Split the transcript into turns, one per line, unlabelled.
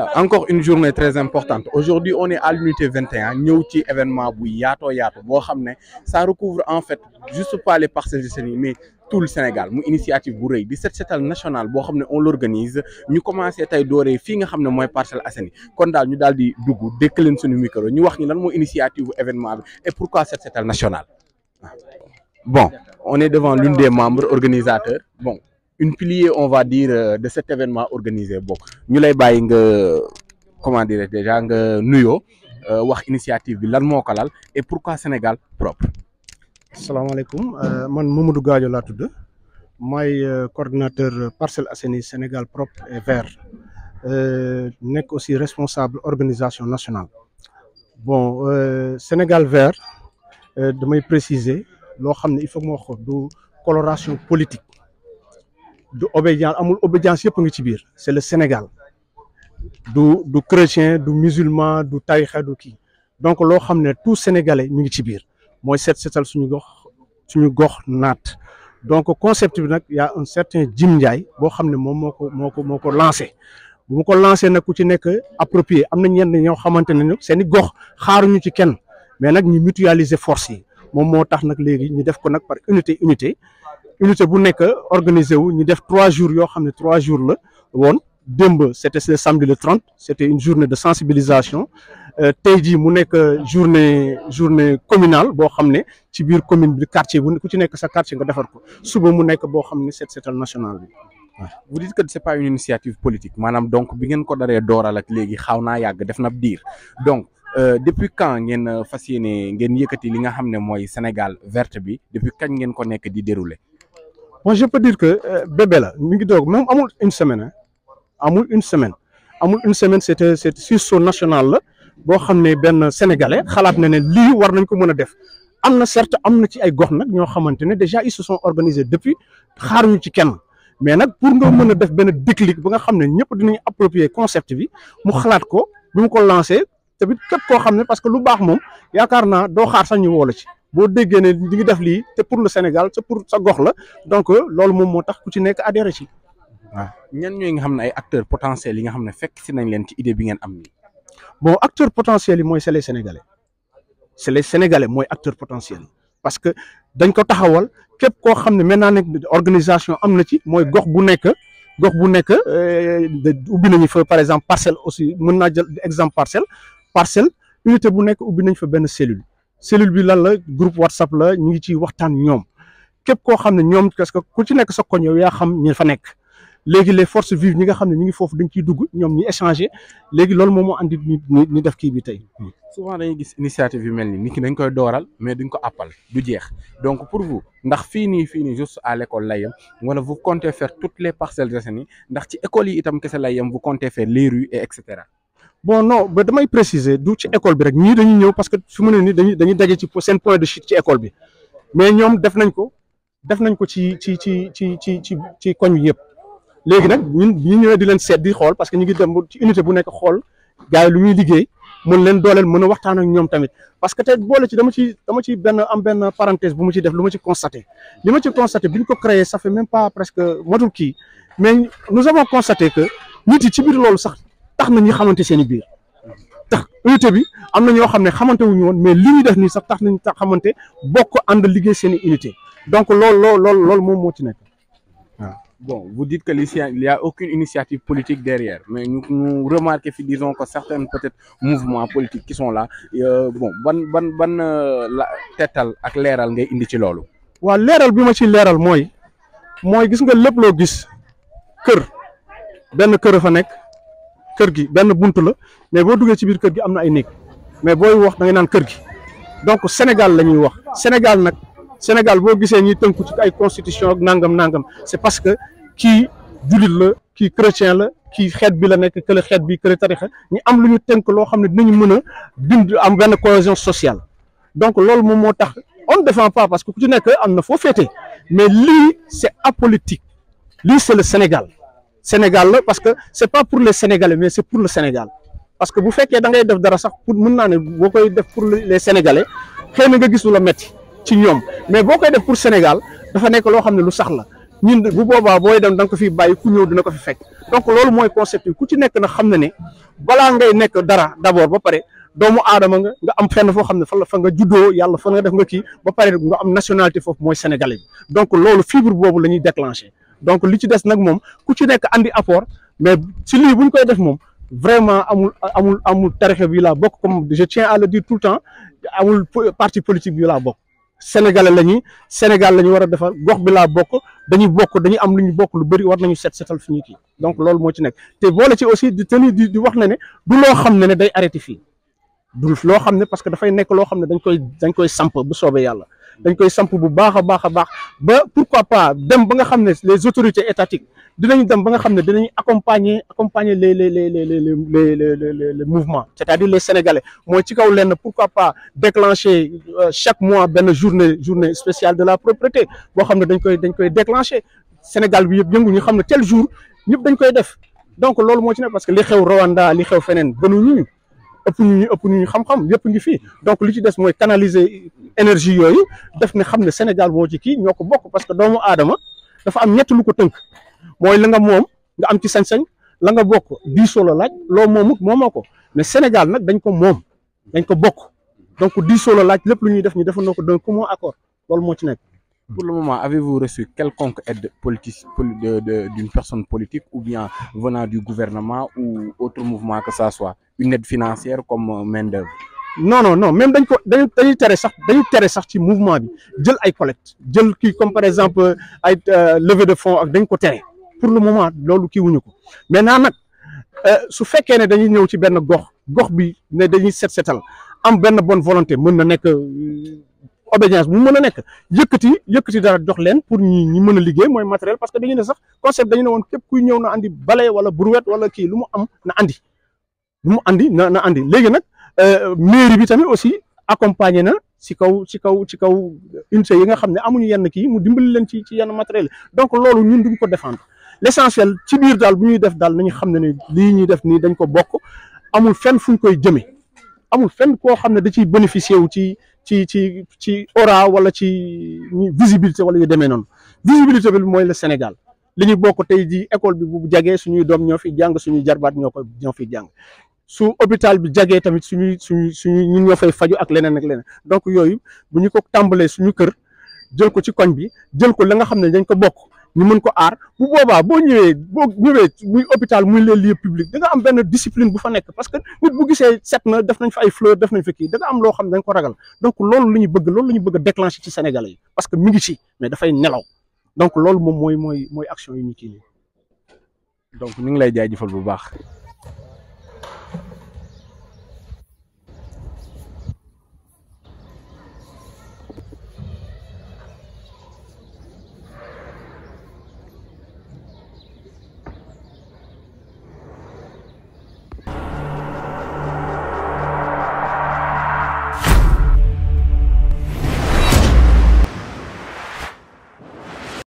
Voilà, encore une journée très importante. Aujourd'hui, on est à l'unité 21. Nous ci événement bu yato yato bo xamné ça recouvre en fait juste pas les Parcelles Assainies mais tout le Sénégal. Mu initiative bu reuy di set setal national bo xamné on l'organise. Ñu commencé tay doré fi nga xamné moy Parcelles Assainies. Kon dal ñu daldi dugg dekk leen suñu micro ñu wax ni lan mo initiative bu événement bi et pourquoi set setal national. Bon, on est devant l'une des membres organisateurs. Bon, une pilier, on va dire, de cet événement organisé. Bon, nous lay bàyyi nga comment dire déjà nga nuyo wax initiative bi lan moko lal et pourquoi Sénégal propre.
Asalaamaaleykum man Mamadou Gadio laa tudd maay coordinateur Parcelles Assainies Sénégal propre et vert nekk aussi responsable organisation nationale. Bon Sénégal vert damay préciser loo xam ne il faut que ma wax ko du coloration politique. Du obédience amul obédience yëpp ngi ci biir c'est le Sénégal du chrétien du musulman du tarixa du kii donc loo xam ne tout sénégalais ñu ngi ci biir mooy set setal suñu gox naat donc concept bi nag y a un certain Jim Ndiaye boo xam ne moom moo ko lancé bu mu ko lancé nag ku ci nekk approprié am na ñenn ñoo xamante ne seeni gox xaaruñu ci kenn mais nag ñu mutualiser force yi moom moo tax nag léegi ñu def ko nag par unité bu nekk organisé wu ñu def 3 jours yoo xam ne 3 jours la woon démb c'était le samedi le 30 c'était une journée de sensibilisation tey jii mu nekk journée communale boo xam ne ci biir commune bi quartier bu ku ci nekk sa quartier nga defar ko suba mu nekk boo xam ne set setal national bi.
Vous dites que c'est pas une initiative politique maanaam donc bi ngeen ko daree dooral ak léegi xaw naa yàgg def na diir donc depuis quand ngeen fas yéene ngeen yëkkati li nga xam ne mooy Sénégal verte bi depuis kañ ngeen ko nekk di dérouler.
Bon, je peux dire que bébé là, même une semaine, c'était sursaut national là, boo xam ne benn sénégalais xalaat na ne lii war nañ ko mën a def am na certes am na ci ay gox nag ñoo xamante ne déjà ils se sont organisés depuis xaaruñu ci kenn mais nag pour nga mën a def benn déclic ba nga xam ne ñëpp dinañ approprier concept bi mu xalaat ko bi mu ko lancé tamit képp koo xam ne parce que lu baax moom yaakaar naa doo xaar sax ñu woo la ci. boo déggee ne di ngi def lii te pour le Sénégal c'est pour sa gox la donc loolu moom moo tax ku ci nekk adhéré ci.
waaw ñan ñooy nga xam ne ay acteurs potentiels yi nga xam ne fekk si nañ leen ci idée bi ngeen am nii.
Bon acteurs potentiels yi mooy c'est les Sénégalais mooy acteurs potentiels yi parce que dañ ko taxawal képp koo xam ne maintenant nag organisation am na ci mooy gox bu nekk ubbi nañu fa par exemple parcelle aussi mën naa jël exemple parcelle unité bu nekk ubbi nañ fa benn cellule bi lan la groupe WhatsApp la ñu ngi ci waxtaan ñoom képp koo xam ne ñoom parce que ku ci nekk sa koñ yow yaa xam ñi fa nekk léegi les forces vives ñi nga xam ne ñu ngi foofu dañ ciy dugg ñoom ñi échanger léegi loolu moom moo andi ñu def kii bi tey.
Souvent dañuy gis initiative yu mel ni nit ki dañ koy dooral mais duñ ko appal du jeex donc pour vous ndax fii nii juste à l'école lay yem wala vous comptez faire toutes les Parcelles Assainies ndax ci école yi itam kese lay yem vous comptez faire les rues et cetera.
Bon non ba damay préciser du ci école bi rek ñii dañuy ñëw parce que fi mu ne nii dañuy daje ci seen point de chute ci école bi mais ñoom def nañ ko ci koñ bi yëpp léegi nag ñun ñu ñëwee di leen seet di xool parce que ñu ngi dem ci unité bu nekk xool gars yi lu ñuy liggéey mën leen dooleel mën a waxtaan ak ñoom tamit parce que tey boole ci dama ci benn parenthèse bu ma ci def lu ma ci constaté li ma ci constaté bi ñu ko créé ça fait même pas presque matul kii mais nous avons constaté que nit yi ci biir loolu sax tax na ñu xamante seen i biir tax unité bi am na ñoo xam ne xamante wuñu woon mais li ñuy def nii sax tax nañu xamante bokk ànd liggéey seen i unité donc loolu moom moo ci nekk waaw.
Bon, vous dites que il n'y a aucune initiative politique derrière, mais nous remarquons, disons que certains peut-être mouvements politiques qui sont là, bon, la tétal ak léral ngay indi ci lolu.
Wa léral bima ci léral moy gis nga lepp lo gis kër fa nek kër gi benn buntu la mais boo duggee ci biir kër gi am na ay néeg mais booy wax da ngay naan kër gi donc Sénégal la ñuy wax Sénégal boo gisee ñuy tënku ci ay constitution ak nangam c'est parce que kii jullit la kii chrétien la kii xeet bi la nekk kële xeet bi kële tarixa ñu am lu ñu tënk loo xam ne dinañu mën a bind am benn cohésion sociale donc loolu moom moo tax on ne défend pas parce que ku ci nekk am na foo féete mais lii c'est apolitique lii c'est le Sénégal la parce que c'est pas pour les Sénégalais mais c'est pour le Sénégal parce que bu fekkee da ngay def dara sax pour mën naa ne boo koy def pour les Sénégalais xëy na nga gis lu la metti ci ñoom mais boo koy def pour Sénégal dafa nekk loo xam ne lu sax la ñun bu boobaa booy dem da nga ko fi bàyyi ku ñëw dina ko fi fekk donc loolu mooy concept yi ku ci nekk na xam ne ne balaa ngay nekk dara d'abord ba pare doomu aadama nga am fenn foo xam ne fa nga juddoo yàlla fa nga def nga kii ba pare nga am nationalité foofu mooy sénégalais bi donc loolu fibre boobu la ñuy déclencher donc li ci des nag moom ku ci nekk andi apport mais si lii bu ñu koy def moom vraiment amul tarixe bi laa bokk comme je tiens à le dire tout le temps amul parti politique bi laa bokk sénégalais lañuy Sénégal la ñu war a defar gox bi laa bokk dañuy am lu ñu bokk lu bëri war nañu setal fi ñu kii donc loolu moo ci nekk te boole ci aussi di tenir di wax ne du loo xam ne day arrêté fii du loo xam ne parce que dafay nekk loo xam ne dañ koy samp bu soobee yàlla dañ koy samp bu baax a baax ba pourquoi pas dem ba nga xam ne les autorités étatiques dinañ dem ba nga xam ne dinañ accompagner les mouvements c'est-à-dire les sénégalais mooy ci kaw lenn pourquoi pas déclencher chaque mois benn journée spéciale de la propriété boo xam ne dañ koy déclencher Sénégal bi yëpp yëngu ñu xam ne tel jour ñëpp dañ koy def donc loolu moo ci nekk parce que li xew Rwanda li xew feneen gënuñu ëpp ñu xam-xam yëpp ngi fii donc li ci des mooy canaliser énergie yooyu def ne xam ne Sénégal moo ci kii ñoo ko bokk parce que doomu aadama dafa am ñett lu ko tënk mooy la nga moom nga am ci sañ-sañ la nga bokk diisoo la laaj loo moomut moomoo ko mais Sénégal nag dañ ko moom dañ ko bokk donc diisoo la laaj lépp lu ñuy def ñu defandoo ko d'un commun accord loolu moo ci nekk.
Pour le moment, avez-vous reçu quelconque aide politique d'une personne politique ou bien venant du gouvernement ou autre mouvement que ça soit une aide financière comme main-d'œuvre?
Non même dañuy tere sax ci mouvement bi jël ay collecte jël kii comme par exemple ay levée de fonds ak dañ ko tere pour le moment loolu kii wuñu ko maintenant nag su fekkee ne dañuy ñëw ci benn gox bi ne dañuy setal am benn bonne volonté mën na nekk obédience bu mën a nekk yëkkati dara jox leen pour ñi mën a liggéey mooy matériel parce que dañu ne sax concept dañu ne woon képp kuy ñëw na andi balai wala brouette wala kii lu mu am na andi na andi léegi nag mairie bi tamit aussi accompagné na ci kaw unité yi nga xam ne amuñu yenn kii mu dimbali leen ci yenn matériel donc loolu ñun duñ ko défendre l'essentiel ci biir daal bu ñuy def daal nañu xam ne lii ñuy def nii dañ ko bokk amul fenn fuñ koy jëmee amul fenn koo xam ne da ciy bénéficier wu ci aura wala ci visibilité wala yu demee noonu visibilité bi mooy le Sénégal li ñu bokk tey ji école bi bu jagee suñuy doom ñoo fi jàng suñuy jarbaat ñoo fi jàng su hôpital bi jagee tamit suñuy ñun ñoo fay faju ak leneen donc yooyu bu ñu ko tàmbalee suñu kër jël ko ci koñ bi jël ko la nga xam ne dañ ko bokk ñu mën ko aar bu boobaa boo ñëwee muy hôpital muy les lieux publics da nga am benn discipline bu fa nekk parce que nit bu gisee set na def nañ fa ay fleur def nañ fa kii da nga am loo xam ne dañ ko ragal donc loolu la ñu bëgg a déclencher ci Sénégalais yi parce que mi ngi ci mais dafay nelaw donc loolu moom mooy action yi ñu kii nii.
donc ñu ngi lay jaajëfal bu baax.